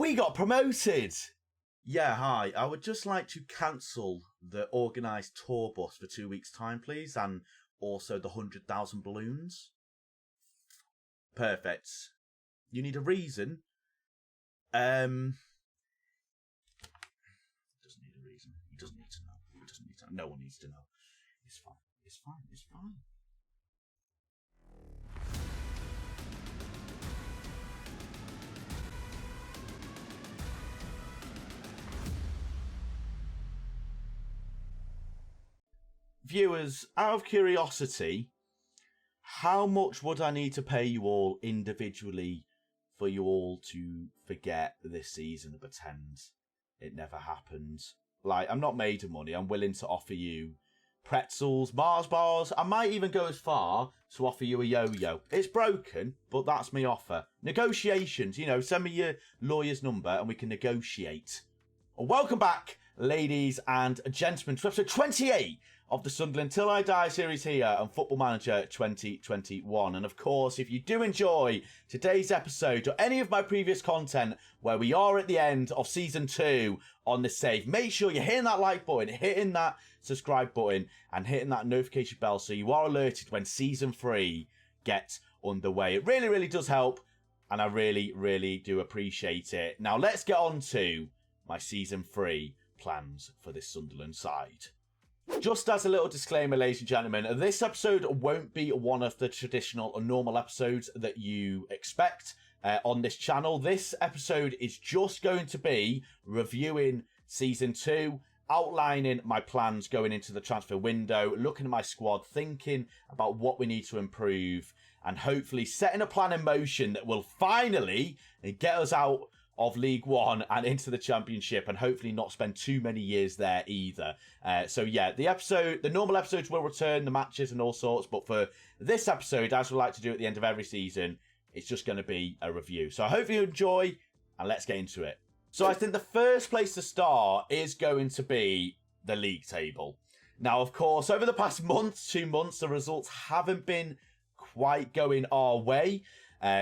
We got promoted! Yeah, hi. I would just like to cancel the organised tour bus for 2 weeks' time, please, and also the 100,000 balloons. Perfect. You need a reason? He doesn't need a reason. He doesn't need to know. He doesn't need to know. No one needs to know. It's fine. It's fine. It's fine. Viewers, out of curiosity, how much would I need to pay you all individually for you all to forget this season and pretend it never happened? Like, I'm not made of money. I'm willing to offer you pretzels, Mars bars. I might even go as far to offer you a yo-yo. It's broken, but that's my offer. Negotiations, send me your lawyer's number and we can negotiate. Welcome back, ladies and gentlemen, to episode 28 of the Sunderland Till I Die series here on Football Manager 2021. And of course, if you do enjoy today's episode or any of my previous content where we are at the end of Season 2 on the save, make sure you're hitting that like button, hitting that subscribe button and hitting that notification bell so you are alerted when Season 3 gets underway. It really, really does help and I really, really do appreciate it. Now, let's get on to my Season 3 plans for this Sunderland side. Just as a little disclaimer, ladies and gentlemen, this episode won't be one of the traditional or normal episodes that you expect on this channel. This episode is just going to be reviewing Season 2, outlining my plans going into the transfer window, looking at my squad, thinking about what we need to improve, and hopefully setting a plan in motion that will finally get us out of League One and into the Championship, and hopefully not spend too many years there either. So yeah, the normal episodes will return, the matches and all sorts, but for this episode, as we like to do at the end of every season, it's just going to be a review. So I hope you enjoy, and let's get into it. So I think the first place to start is going to be the league table. Now, of course, over the past month, 2 months, the results haven't been quite going our way.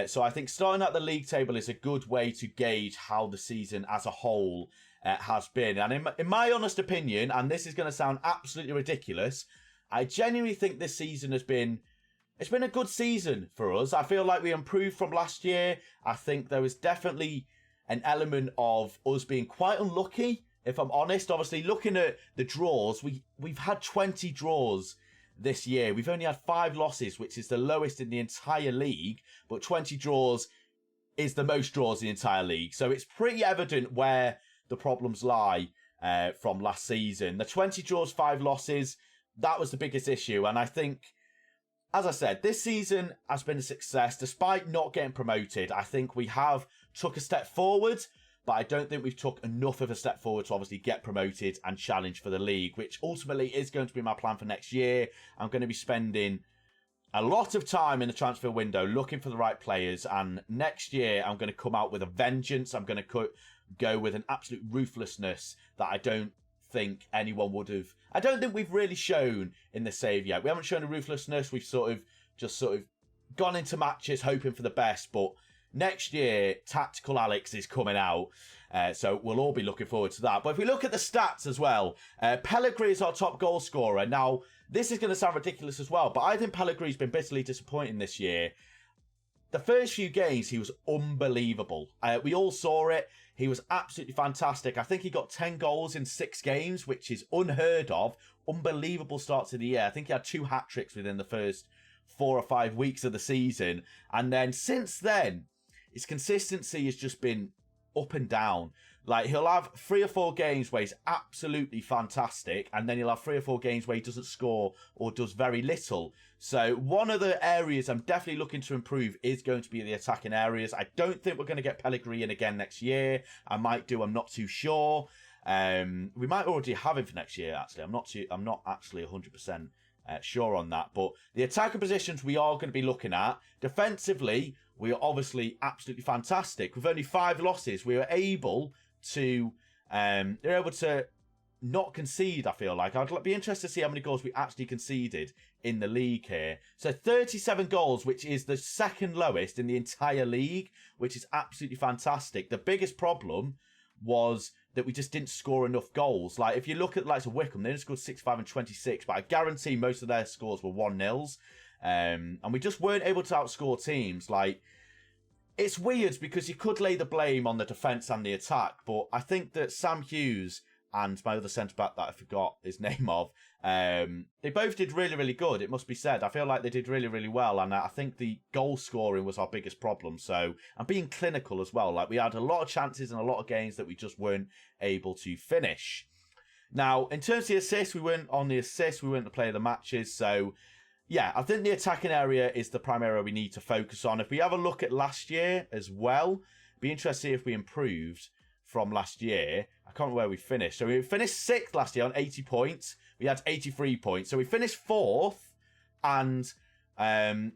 So I think starting at the league table is a good way to gauge how the season as a whole has been. And in my honest opinion, and this is going to sound absolutely ridiculous, I genuinely think this season it's been a good season for us. I feel like we improved from last year. I think there was definitely an element of us being quite unlucky, if I'm honest. Obviously, looking at the draws, we've had 20 draws this year. We've only had 5 losses, which is the lowest in the entire league, but 20 draws is the most draws in the entire league. So it's pretty evident where the problems lie from last season. The 20 draws, 5 losses, that was the biggest issue. And I think, as I said, this season has been a success. Despite not getting promoted, I think we have took a step forward, but I don't think we've took enough of a step forward to obviously get promoted and challenge for the league, which ultimately is going to be my plan for next year. I'm going to be spending a lot of time in the transfer window looking for the right players, and next year I'm going to come out with a vengeance. I'm going to go with an absolute ruthlessness that I don't think anyone would have. I don't think we've really shown in the save yet. We haven't shown a ruthlessness. We've sort of gone into matches hoping for the best, but next year, Tactical Alex is coming out, so we'll all be looking forward to that. But if we look at the stats as well, Pellegrini is our top goal scorer. Now, this is going to sound ridiculous as well, but I think Pellegrini's been bitterly disappointing this year. The first few games, he was unbelievable. We all saw it. He was absolutely fantastic. I think he got 10 goals in 6 games, which is unheard of. Unbelievable start to the year. I think he had 2 hat-tricks within the first 4 or 5 weeks of the season. And then since then, his consistency has just been up and down. Like, he'll have 3 or 4 games where he's absolutely fantastic, and then he'll have 3 or 4 games where he doesn't score or does very little. So one of the areas I'm definitely looking to improve is going to be the attacking areas. I don't think we're going to get Pellegrini in again next year. I might do, I'm not too sure. We might already have him for next year, actually. I'm not actually 100% sure on that. But the attacking positions we are going to be looking at. Defensively, we are obviously absolutely fantastic. With only 5 losses, we were able to not concede, I feel like. I'd be interested to see how many goals we actually conceded in the league here. So 37 goals, which is the second lowest in the entire league, which is absolutely fantastic. The biggest problem was that we just didn't score enough goals. Like, if you look at the likes of Wickham, they only scored 65 and 26, but I guarantee most of their scores were 1-0s. And we just weren't able to outscore teams. Like, it's weird because you could lay the blame on the defence and the attack, but I think that Sam Hughes and my other centre-back that I forgot his name of, they both did really, really good, it must be said. I feel like they did really, really well, and I think the goal scoring was our biggest problem. So, and being clinical as well. Like, we had a lot of chances and a lot of games that we just weren't able to finish. Now, in terms of the assists, we weren't on the assists, we weren't the player of the matches, so yeah, I think the attacking area is the prime area we need to focus on. If we have a look at last year as well, be interested to see if we improved from last year. I can't remember where we finished. So we finished 6th last year on 80 points. We had 83 points. So we finished 4th and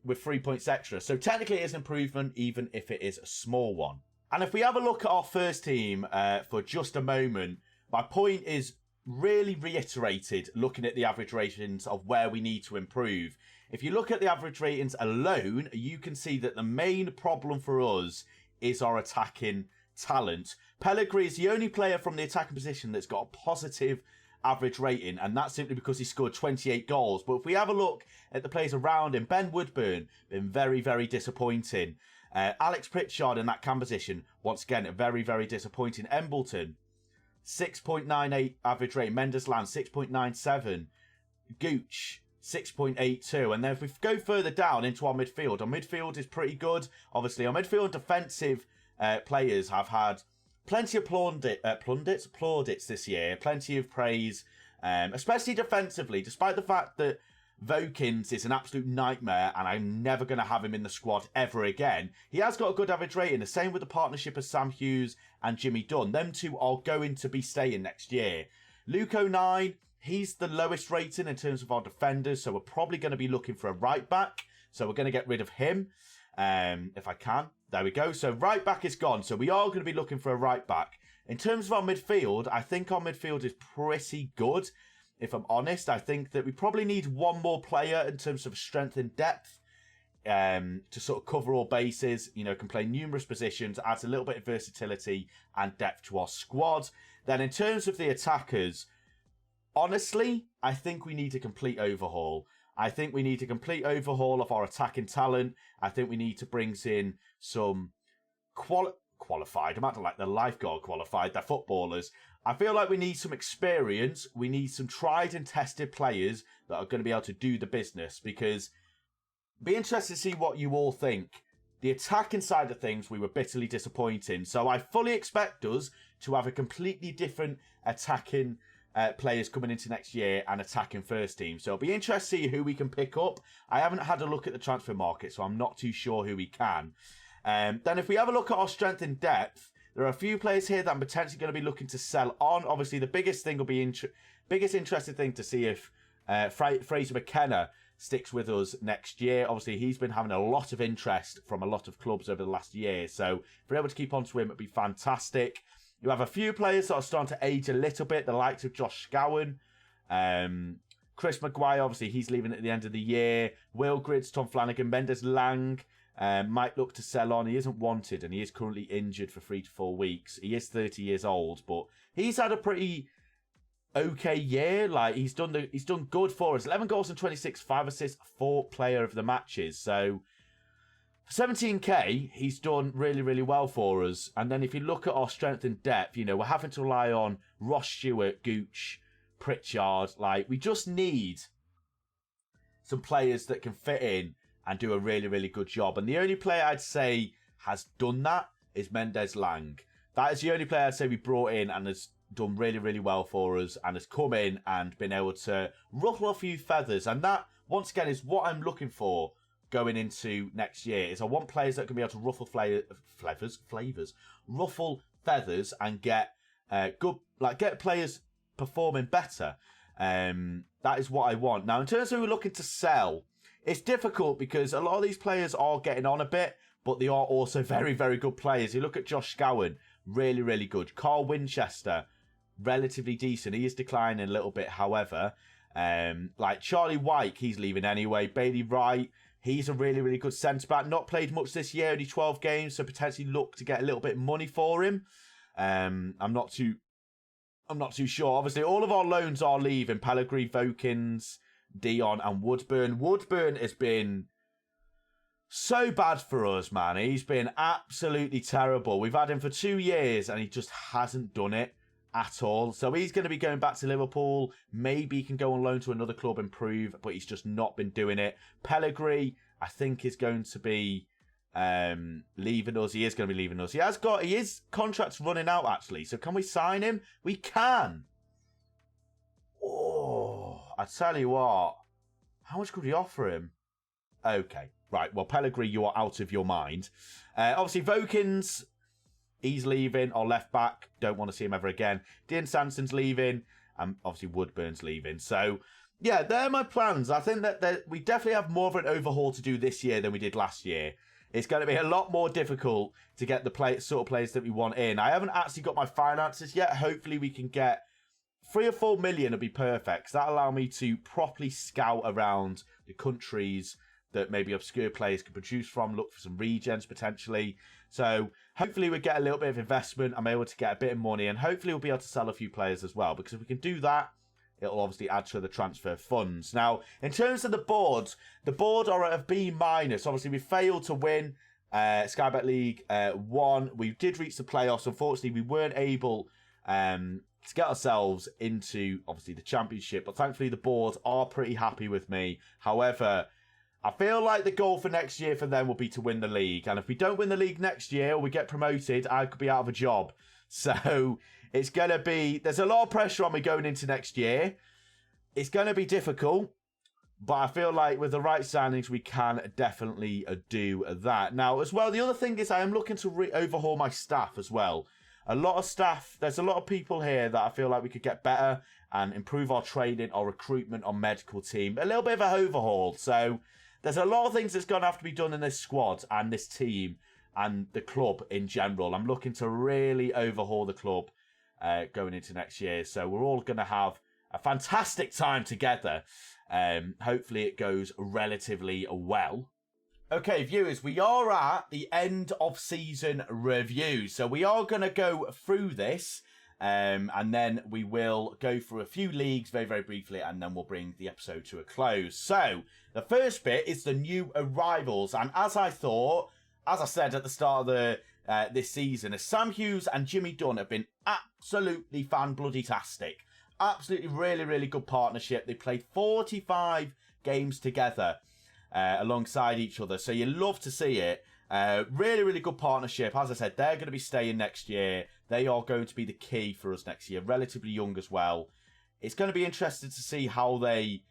with 3 points extra. So technically it is an improvement, even if it is a small one. And if we have a look at our first team for just a moment, my point is really reiterated looking at the average ratings of where we need to improve. If you look at the average ratings alone, you can see that the main problem for us is our attacking talent. Pellegrini is the only player from the attacking position that's got a positive average rating, and that's simply because he scored 28 goals. But if we have a look at the players around him, Ben Woodburn, been very, very disappointing. Alex Pritchard in that cam position, once again, very, very disappointing. Embleton, 6.98 average rating. Mendes-Land, 6.97. Gooch, 6.82. And then if we go further down into our midfield is pretty good. Obviously, our midfield defensive players have had plenty of plaudits this year, plenty of praise, especially defensively, despite the fact that Vokins is an absolute nightmare and I'm never going to have him in the squad ever again. He has got a good average rating, the same with the partnership of Sam Hughes and Jimmy Dunn. Them two are going to be staying next year. Luke O'Nine, he's the lowest rating in terms of our defenders, so we're probably going to be looking for a right back, so we're going to get rid of him if I can. There we go. So right back is gone. So we are going to be looking for a right back. In terms of our midfield, I think our midfield is pretty good. If I'm honest, I think that we probably need one more player in terms of strength and depth to sort of cover all bases. You know, can play numerous positions, adds a little bit of versatility and depth to our squad. Then in terms of the attackers, honestly, I think we need a complete overhaul. I think we need a complete overhaul of our attacking talent. I think we need to bring in some qualified, I'm acting like the lifeguard qualified, they're footballers. I feel like we need some experience. We need some tried and tested players that are going to be able to do the business, because be interested to see what you all think. The attacking side of things, we were bitterly disappointing. So I fully expect us to have a completely different attacking players coming into next year and attacking first team. So it'll be interesting to see who we can pick up. I haven't had a look at the transfer market, so I'm not too sure who we can. Then if we have a look at our strength and depth, there are a few players here that I'm potentially going to be looking to sell on. Obviously, the biggest thing will be biggest interesting thing to see if Fraser McKenna sticks with us next year. Obviously, he's been having a lot of interest from a lot of clubs over the last year. So if we're able to keep on to him, it'd be fantastic. You have a few players that are starting to age a little bit, the likes of Josh Scowen. Chris Maguire, obviously, he's leaving at the end of the year. Will Griggs, Tom Flanagan, Mendes-Lang might look to sell on. He isn't wanted and he is currently injured for 3 to 4 weeks. He is 30 years old, but he's had a pretty okay year. Like, he's done good for us. 11 goals and 26, 5 assists, 4 player of the matches. So for 17k, he's done really, really well for us. And then if you look at our strength and depth, you know, we're having to rely on Ross Stewart, Gooch, Pritchard. Like, we just need some players that can fit in and do a really, really good job. And the only player I'd say has done that is Mendes-Lang. That is the only player I'd say we brought in and has done really, really well for us and has come in and been able to ruffle a few feathers. And that, once again, is what I'm looking for going into next year. Is I want players that can be able to ruffle ruffle feathers and get get players performing better. That is what I want. Now, in terms of who we're looking to sell, it's difficult because a lot of these players are getting on a bit, but they are also very, very good players. You look at Josh Scowen, really, really good. Carl Winchester, relatively decent. He is declining a little bit, however. Like Charlie White, he's leaving anyway. Bailey Wright, he's a really, really good centre-back. Not played much this year, only 12 games, so potentially look to get a little bit of money for him. I'm not too sure. Obviously, all of our loans are leaving. Pellegrini, Vokins, Dion and Woodburn. Woodburn has been so bad for us, man. He's been absolutely terrible. We've had him for 2 years and he just hasn't done it at all. So he's going to be going back to Liverpool. Maybe he can go on loan to another club, improve, but he's just not been doing it. Pellegrini, I think, is going to be leaving us. He is going to be leaving us. His contract's running out, actually. So can we sign him? We can. Oh, I tell you what. How much could we offer him? Okay. Right, well, Pellegrini, you are out of your mind. Obviously, Vokins, he's leaving. Our left back, don't want to see him ever again. Dean Sanson's leaving. And obviously, Woodburn's leaving. So, yeah, they're my plans. I think that we definitely have more of an overhaul to do this year than we did last year. It's going to be a lot more difficult to get the sort of players that we want in. I haven't actually got my finances yet. Hopefully, we can get 3 or 4 million would be perfect. That'll allow me to properly scout around the countries that maybe obscure players could produce from, look for some regens potentially. So hopefully we get a little bit of investment. I'm able to get a bit of money and hopefully we'll be able to sell a few players as well, because if we can do that, it'll obviously add to the transfer funds. Now, in terms of the board are at a B-. Obviously, we failed to win Sky Bet League 1. We did reach the playoffs. Unfortunately, we weren't able to get ourselves into, obviously, the championship. But thankfully, the board are pretty happy with me. However, I feel like the goal for next year for them will be to win the league. And if we don't win the league next year or we get promoted, I could be out of a job. So it's going to be, there's a lot of pressure on me going into next year. It's going to be difficult, but I feel like with the right signings, we can definitely do that. Now, as well, the other thing is I am looking to overhaul my staff as well. A lot of staff, there's a lot of people here that I feel like we could get better and improve our training, our recruitment, our medical team. A little bit of an overhaul. So there's a lot of things that's going to have to be done in this squad and this team and the club in general. I'm looking to really overhaul the club going into next year. So we're all going to have a fantastic time together. Hopefully it goes relatively well. Okay, viewers, we are at the end of season review. So we are going to go through this and then we will go through a few leagues very, very briefly and then we'll bring the episode to a close. So the first bit is the new arrivals. And as I said at the start of this season, Sam Hughes and Jimmy Dunn have been absolutely fan-bloody-tastic. Absolutely really, really good partnership. They played 45 games together alongside each other. So you love to see it. Really, really good partnership. As I said, they're going to be staying next year. They are going to be the key for us next year. Relatively young as well. It's going to be interesting to see how they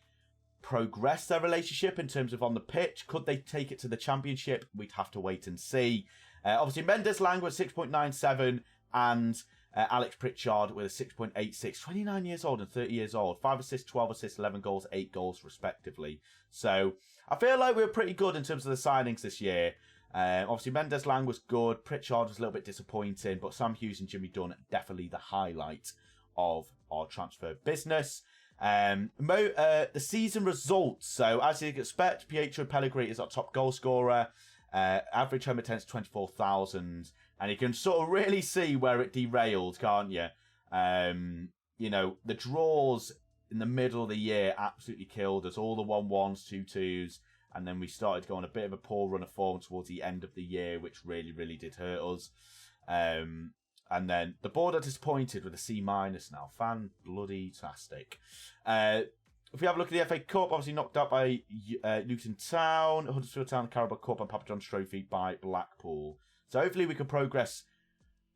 progress their relationship in terms of on the pitch. Could they take it to the championship? We'd have to wait and see. Obviously, Mendes Lang with 6.97 and Alex Pritchard with a 6.86. 29 years old and 30 years old. 5 assists, 12 assists, 11 goals, 8 goals respectively. So I feel like we were pretty good in terms of the signings this year. Obviously, Mendes Lang was good. Pritchard was a little bit disappointing. But Sam Hughes and Jimmy Dunn definitely the highlight of our transfer business. The season results. So as you expect, Pietro Pellegrini is our top goal scorer. Average home attendance 24,000. And you can sort of really see where it derailed, can't you? You know, the draws in the middle of the year absolutely killed us. All the 1-1s, 2-2s. And then we started to go on a bit of a poor run of form towards the end of the year, which really, really did hurt us. And then the board are disappointed with a C- now. Fan-bloody-tastic. If we have a look at the FA Cup, obviously knocked out by Luton Town, Huddersfield Town, Carabao Cup, and Papa John's Trophy by Blackpool. So hopefully we can progress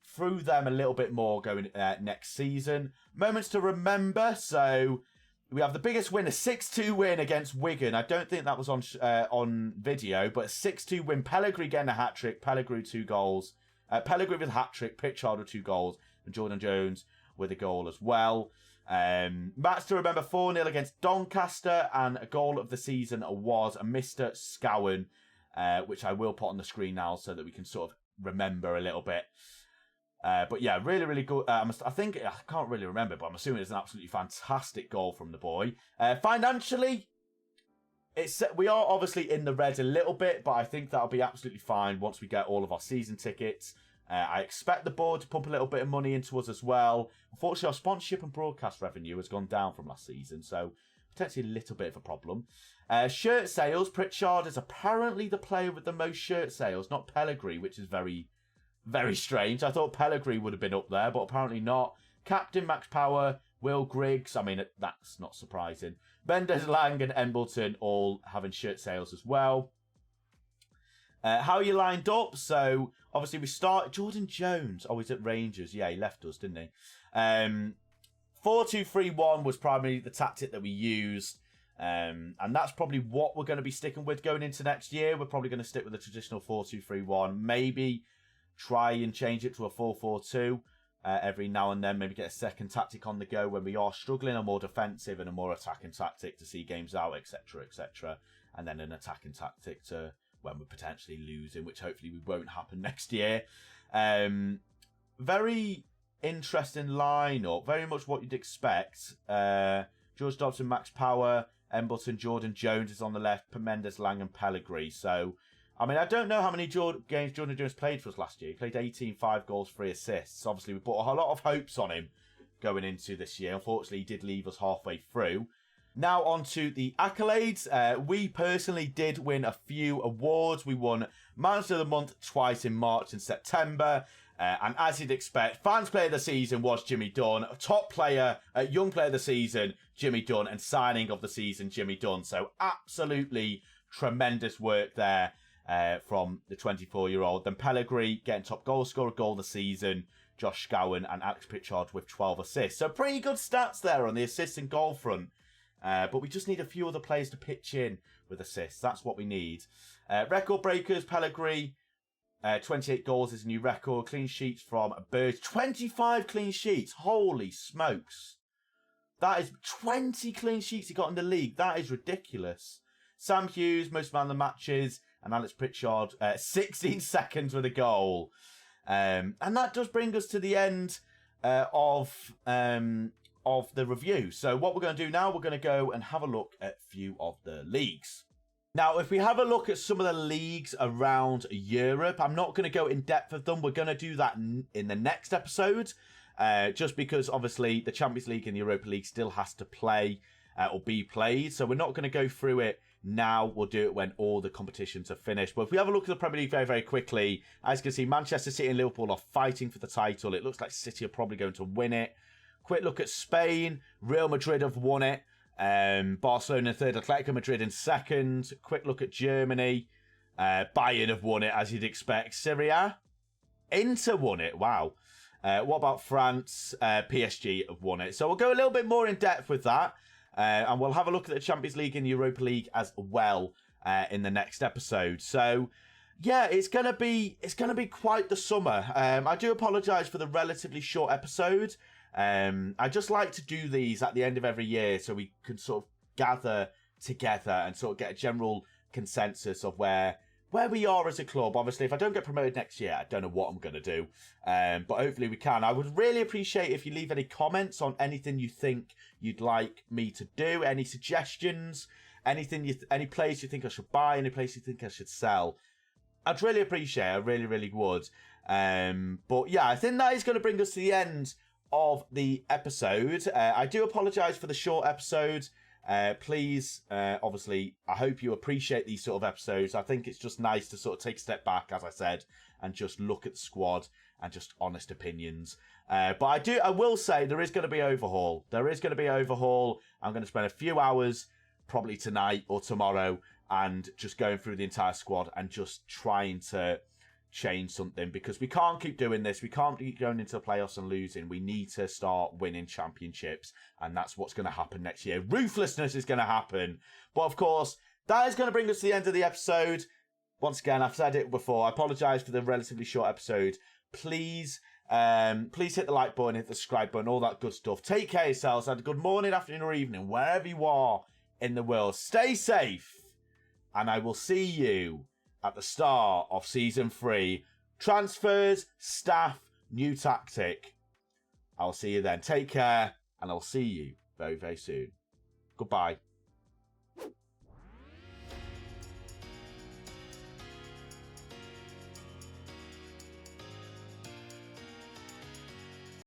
through them a little bit more going next season. Moments to remember. So we have the biggest win, a 6-2 win against Wigan. I don't think that was on video, but a 6-2 win. Pellegrini getting a hat-trick. Pellegrini 2 goals. Pellegrini with a hat-trick. Pritchard with 2 goals. And Jordan Jones with a goal as well. Match to remember, 4-0 against Doncaster. And a goal of the season was a Mr. Scowen, which I will put on the screen now so that we can sort of remember a little bit. But yeah, really, really good. I think, I can't really remember, but I'm assuming it's an absolutely fantastic goal from the boy. Financially, we are obviously in the red a little bit, but I think that'll be absolutely fine once we get all of our season tickets. I expect the board to pump a little bit of money into us as well. Unfortunately, our sponsorship and broadcast revenue has gone down from last season, so potentially a little bit of a problem. Shirt sales, Pritchard is apparently the player with the most shirt sales, not Pellegrini, which is very, very strange. I thought Pellegrini would have been up there, but apparently not. Captain Max Power, Will Griggs, I mean, that's not surprising. Mendes, Lang and Embleton all having shirt sales as well. How are you lined up? So, obviously, we start... Jordan Jones. Oh, he's at Rangers. Yeah, he left us, didn't he? 4-2-3-1 was primarily the tactic that we used. And that's probably what we're going to be sticking with going into next year. We're probably going to stick with the traditional 4-2-3-1. Maybe try and change it to a 4-4-2 every now and then. Maybe get a second tactic on the go when we are struggling, a more defensive and a more attacking tactic to see games out, etc., etc. And then an attacking tactic to... when we're potentially losing, which hopefully we won't happen next year. Very interesting lineup, very much what you'd expect. George Dobson, Max Power, Embleton, Jordan Jones is on the left, Mendes, Lang and Pellegrini. So, I mean, I don't know how many games Jordan Jones played for us last year. He played 18, 5 goals, 3 assists. Obviously, we put a lot of hopes on him going into this year. Unfortunately, he did leave us halfway through. Now on to the accolades. We personally did win a few awards. We won Manager of the Month twice in March and September. And as you'd expect, Fans Player of the Season was Jimmy Dunn. Top Player, Young Player of the Season, Jimmy Dunn. And Signing of the Season, Jimmy Dunn. So absolutely tremendous work there from the 24-year-old. Then Pellegrini getting top goal scorer, goal of the season. Josh Scowen and Alex Pritchard with 12 assists. So pretty good stats there on the assist and goal front. But we just need a few other players to pitch in with assists. That's what we need. Record breakers, Pellegrini, 28 goals is a new record. Clean sheets from Bird, 25 clean sheets. Holy smokes. That is 20 clean sheets he got in the league. That is ridiculous. Sam Hughes, most man of the matches. And Alex Pritchard, 16 seconds with a goal. And that does bring us to the end of the review. So what we're going to do now, we're going to go and have a look at a few of the leagues. Now, if we have a look at some of the leagues around Europe, I'm not going to go in depth of them. We're going to do that in the next episode, just because obviously the Champions League and the Europa League still has to play or be played. So we're not going to go through it now. We'll do it when all the competitions are finished. But if we have a look at the Premier League very, very quickly, as you can see, Manchester City and Liverpool are fighting for the title. It looks like City are probably going to win it. Quick look at Spain. Real Madrid have won it. Barcelona in third. Atletico Madrid in second. Quick look at Germany. Bayern have won it, as you'd expect. Syria. Inter won it. Wow. What about France? PSG have won it. So we'll go a little bit more in depth with that. And we'll have a look at the Champions League and the Europa League as well in the next episode. So yeah, it's gonna be quite the summer. I do apologise for the relatively short episode. I just like to do these at the end of every year so we can sort of gather together and sort of get a general consensus of where we are as a club. Obviously, if I don't get promoted next year, I don't know what I'm going to do. But hopefully we can. I would really appreciate if you leave any comments on anything you think you'd like me to do, any suggestions, any players you think I should buy, any players you think I should sell. I'd really appreciate it. I really, really would. But yeah, I think that is going to bring us to the end of the episode. I do apologise for the short episode. Please, obviously, I hope you appreciate these sort of episodes. I think it's just nice to sort of take a step back, as I said, and just look at the squad and just honest opinions. But I will say there is going to be overhaul. There is going to be overhaul. I'm going to spend a few hours, probably tonight or tomorrow, and just going through the entire squad and just trying to change something, because we can't keep doing this. We can't keep going into the playoffs and losing. We need to start winning championships, and that's what's going to happen next year. Ruthlessness is going to happen. But of course, that is going to bring us to the end of the episode. Once again, I've said it before, I apologise for the relatively short episode. Please hit the like button, hit the subscribe button, all that good stuff. Take care of yourselves. Have a good morning, afternoon or evening, wherever you are in the world. Stay safe, and I will see you at the start of Season 3. Transfers, staff, new tactic. I'll see you then. Take care, and I'll see you very, very soon. Goodbye.